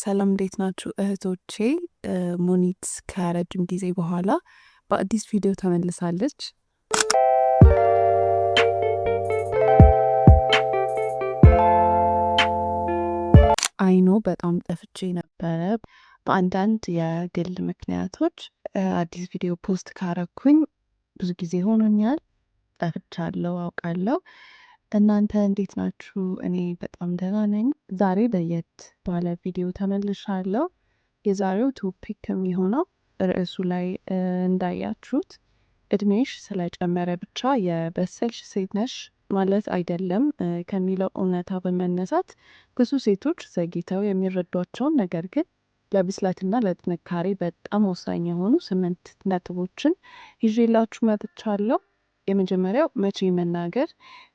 ሰላም እንዴት ናችሁ እህቶቼ? ሙኒት ከረጅም ጊዜ በኋላ በአዲስ ቪዲዮ ተመልሳለች። አይኖ በጣም ጠፍቼ ነበረ። በአንዳንድ የግል ምክንያቶች አዲስ ቪዲዮ ፖስት ካረኩኝ ብዙ ጊዜ ሆኖኛል። ጠፍቻለሁ አውቃለሁ። እናንተ እንዴት ናችሁ? እኔ በጣም ደህና ነኝ። ዛሬ ለየት ባለ ቪዲዮ ተመልሻለሁ። የዛሬው ቶፒክ የሚሆነው ርዕሱ ላይ እንዳያችሁት እድሜሽ ስለጨመረ ብቻ የበሰልሽ ሴት ነሽ ማለት አይደለም ከሚለው እውነታ በመነሳት ብዙ ሴቶች ዘግይተው የሚረዷቸውን ነገር ግን ለብስለትና ለጥንካሬ በጣም ወሳኝ የሆኑ 8 ነጥቦችን ይዤላችሁ መጥቻለሁ። የመጀመሪያው መቼ መናገር፣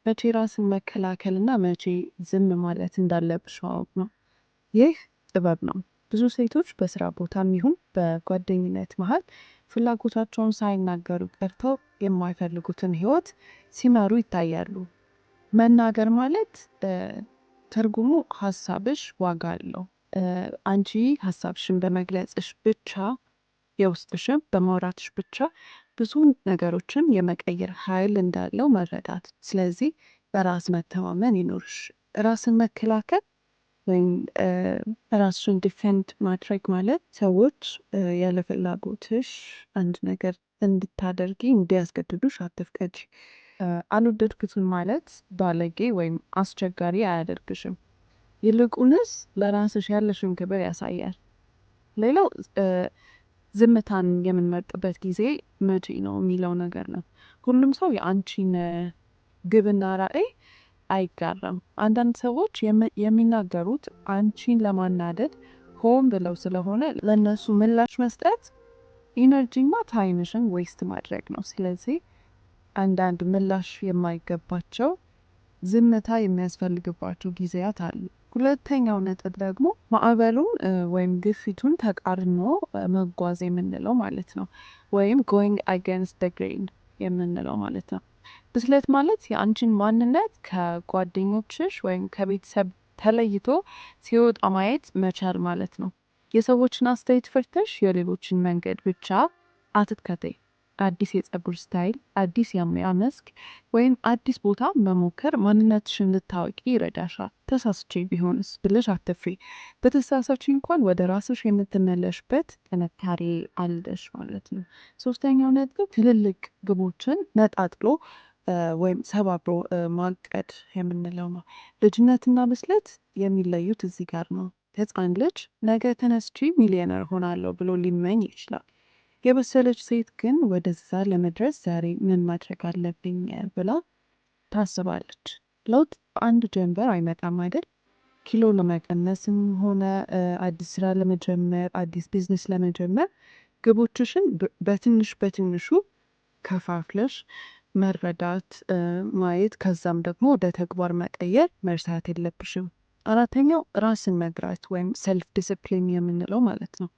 መቼ ራስን መከላከልና መቼ ዝም ማለት እንዳለብሽ ማወቅ ነው። ይህ ጥበብ ነው። ብዙ ሴቶች በስራ ቦታም ይሁን በጓደኝነት መሀል ፍላጎታቸውን ሳይናገሩ ቀርተው የማይፈልጉትን ህይወት ሲመሩ ይታያሉ። መናገር ማለት ትርጉሙ ሀሳብሽ ዋጋ አለው። አንቺ ሀሳብሽን በመግለጽሽ ብቻ የውስጥሽን በማውራትሽ ብቻ ብዙ ነገሮችን የመቀየር ኃይል እንዳለው መረዳት። ስለዚህ በራስ መተማመን ይኖርሽ። ራስን መከላከል ወይም ራስሽን ዲፌንድ ማድረግ ማለት ሰዎች ያለ ፍላጎትሽ አንድ ነገር እንድታደርጊ እንዲያስገድዱሽ አትፍቀጂ። አልወደድኩትም ማለት ባለጌ ወይም አስቸጋሪ አያደርግሽም። ይልቁንስ ለራስሽ ያለሽን ክብር ያሳያል። ሌላው ዝምታን የምንመርጥበት ጊዜ መቼ ነው የሚለው ነገር ነው። ሁሉም ሰው የአንቺን ግብና ራዕይ አይጋራም። አንዳንድ ሰዎች የሚናገሩት አንቺን ለማናደድ ሆን ብለው ስለሆነ ለእነሱ ምላሽ መስጠት ኢነርጂና ታይምሽን ዌስት ማድረግ ነው። ስለዚህ አንዳንድ ምላሽ የማይገባቸው ዝምታ የሚያስፈልግባቸው ጊዜያት አሉ። ሁለተኛው ነጥብ ደግሞ ማዕበሉን ወይም ግፊቱን ተቃርኖ መጓዝ የምንለው ማለት ነው። ወይም ጎይንግ አጋንስት ደ ግሬን የምንለው ማለት ነው። ብስለት ማለት የአንቺን ማንነት ከጓደኞችሽ ወይም ከቤተሰብ ተለይቶ ሲወጣ ማየት መቻል ማለት ነው። የሰዎችን አስተያየት ፈርተሽ የሌሎችን መንገድ ብቻ አትከተይ። አዲስ የጸጉር ስታይል፣ አዲስ የሙያ መስክ ወይም አዲስ ቦታ መሞከር ማንነትሽን ልታወቂ ይረዳሻል። ተሳስቼ ቢሆንስ ብለሽ አትፍሪ። በተሳሳች እንኳን ወደ ራስሽ የምትመለሽበት ጥንካሬ አለሽ ማለት ነው። ሶስተኛው ነጥብ ትልልቅ ግቦችን ነጣጥሎ ወይም ሰባብሮ ማቀድ የምንለው ነው። ልጅነትና ብስለት የሚለዩት እዚህ ጋር ነው። ህፃን ልጅ ነገ ተነስቼ ሚሊዮነር ሆናለሁ ብሎ ሊመኝ ይችላል። የበሰለች ሴት ግን ወደዛ ለመድረስ ዛሬ ምን ማድረግ አለብኝ ብላ ታስባለች። ለውጥ በአንድ ጀንበር አይመጣም አይደል? ኪሎ ለመቀነስም ሆነ አዲስ ስራ ለመጀመር፣ አዲስ ቢዝነስ ለመጀመር ግቦችሽን በትንሹ ከፋፍለሽ መረዳት ማየት፣ ከዛም ደግሞ ወደ ተግባር መቀየር መርሳት የለብሽም። አራተኛው ራስን መግራት ወይም ሰልፍ ዲስፕሊን የምንለው ማለት ነው።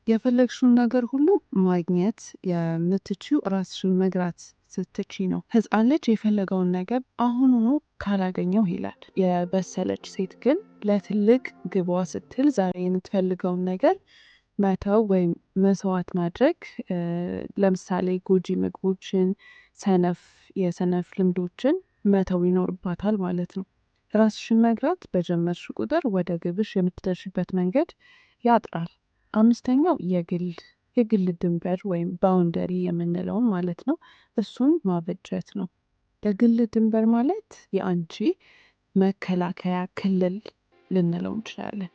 የፈለግሽውን ነገር ሁሉ ማግኘት የምትችው ራስሽን መግራት ስትቺ ነው። ህፃን ልጅ የፈለገውን ነገር አሁኑኑ ካላገኘው ይላል። የበሰለች ሴት ግን ለትልቅ ግቧ ስትል ዛሬ የምትፈልገውን ነገር መተው ወይም መስዋዕት ማድረግ፣ ለምሳሌ ጎጂ ምግቦችን፣ የሰነፍ ልምዶችን መተው ይኖርባታል ማለት ነው። ራስሽን መግራት በጀመርሽ ቁጥር ወደ ግብሽ የምትደርሽበት መንገድ ያጥራል። አምስተኛው የግል ድንበር ወይም ባውንደሪ የምንለውን ማለት ነው። እሱን ማበጀት ነው። የግል ድንበር ማለት የአንቺ መከላከያ ክልል ልንለው እንችላለን።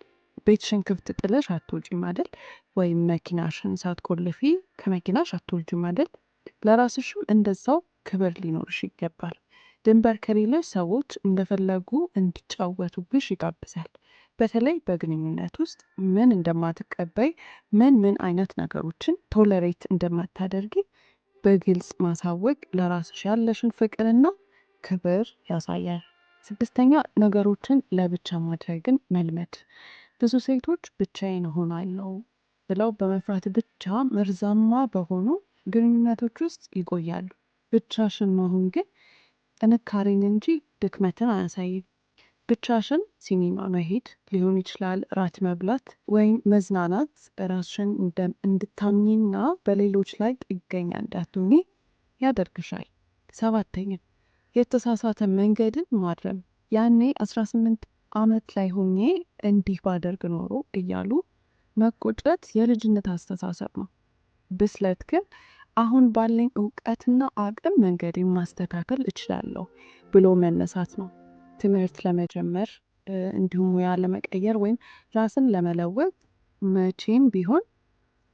ቤትሽን ክፍት ጥለሽ አትወጪም አይደል? ወይም መኪናሽን ሳትቆልፊ ከመኪናሽ አትወርጂም አይደል? ለራስሽም እንደዛው ክብር ሊኖርሽ ይገባል። ድንበር ከሌለሽ ሰዎች እንደፈለጉ እንዲጫወቱብሽ ይጋብዛል። በተለይ በግንኙነት ውስጥ ምን እንደማትቀበይ፣ ምን አይነት ነገሮችን ቶለሬት እንደማታደርጊ በግልጽ ማሳወቅ ለራስሽ ያለሽን ፍቅርና ክብር ያሳያል። ስድስተኛ ነገሮችን ለብቻ ማድረግን መልመድ። ብዙ ሴቶች ብቻዬን እሆናለሁ ብለው በመፍራት ብቻ መርዛማ በሆኑ ግንኙነቶች ውስጥ ይቆያሉ። ብቻሽን መሆን ግን ጥንካሬን እንጂ ድክመትን አያሳይም። ብቻሽን ሲኒማ መሄድ ሊሆን ይችላል፣ ራት መብላት ወይም መዝናናት ራስሽን እንድታምኚና በሌሎች ላይ ጥገኛ እንዳትሆኚ ያደርግሻል። 7ኛ የተሳሳተ መንገድን ማረም። ያኔ 18 ዓመት ላይ ሆኜ እንዲህ ባደርግ ኖሮ እያሉ መቆጨት የልጅነት አስተሳሰብ ነው። ብስለት ግን አሁን ባለኝ እውቀትና አቅም መንገዴን ማስተካከል እችላለሁ ብሎ መነሳት ነው። ትምህርት ለመጀመር እንዲሁም ሙያ ለመቀየር ወይም ራስን ለመለወጥ መቼም ቢሆን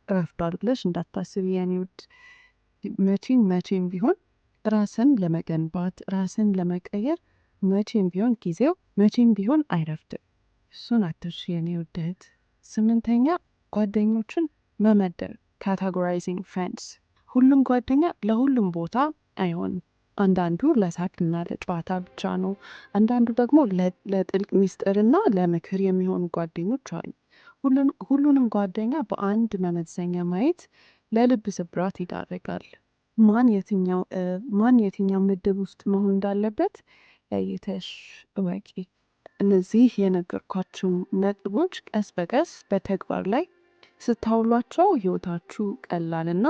ረፍዷል ብለሽ እንዳታስቢ የኔ ውድ። መቼም ቢሆን ራስን ለመገንባት ራስን ለመቀየር መቼም ቢሆን ጊዜው መቼም ቢሆን አይረፍድም። እሱን አትርሺ የኔ ውድ እህት። 8ኛ ጓደኞችን መመደብ ካታጎራይዚንግ ፍሬንድስ። ሁሉም ጓደኛ ለሁሉም ቦታ አይሆንም። አንዳንዱ ለሳቅና ለጨዋታ ብቻ ነው። አንዳንዱ ደግሞ ለጥልቅ ሚስጥርና ለምክር የሚሆኑ ጓደኞች አሉ። ሁሉንም ጓደኛ በአንድ መመዘኛ ማየት ለልብ ስብራት ይዳረጋል። ማን የትኛው ምድብ ውስጥ መሆን እንዳለበት ለይተሽ እወቂ። እነዚህ የነገርኳችሁ ነጥቦች ቀስ በቀስ በተግባር ላይ ስታውሏቸው ህይወታችሁ ቀላልና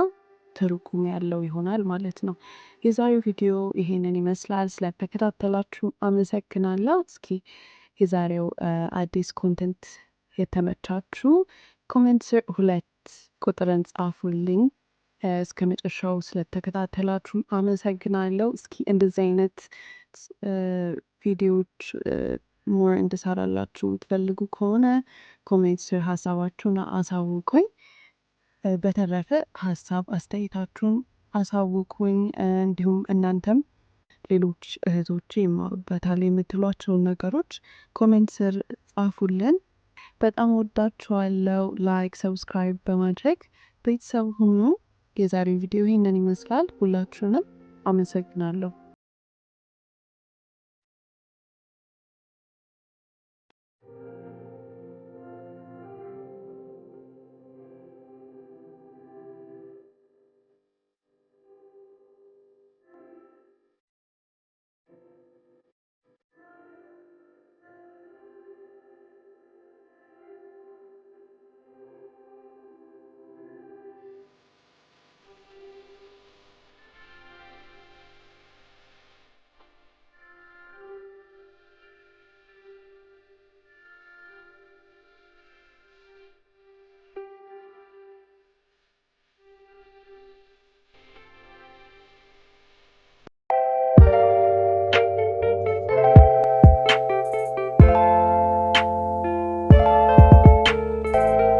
ትርጉም ያለው ይሆናል ማለት ነው። የዛሬው ቪዲዮ ይሄንን ይመስላል። ስለተከታተላችሁ አመሰግናለሁ። እስኪ የዛሬው አዲስ ኮንተንት የተመቻችሁ ኮሜንት ስር 2 ቁጥርን ጻፉልኝ። እስከ መጨረሻው ስለተከታተላችሁ አመሰግናለሁ። እስኪ እንደዚህ አይነት ቪዲዮዎች ሞር እንድሰራላችሁ ትፈልጉ ከሆነ ኮሜንት ስር ሀሳባችሁን አሳውቁኝ። በተረፈ ሀሳብ አስተያየታችሁን አሳውቁኝ። እንዲሁም እናንተም ሌሎች እህቶቼ ይማሩበታል የምትሏቸውን ነገሮች ኮሜንት ስር ጻፉልን። በጣም ወዳችኋለሁ። ላይክ፣ ሰብስክራይብ በማድረግ ቤተሰብ ሁኑ። የዛሬው ቪዲዮ ይህንን ይመስላል። ሁላችሁንም አመሰግናለሁ።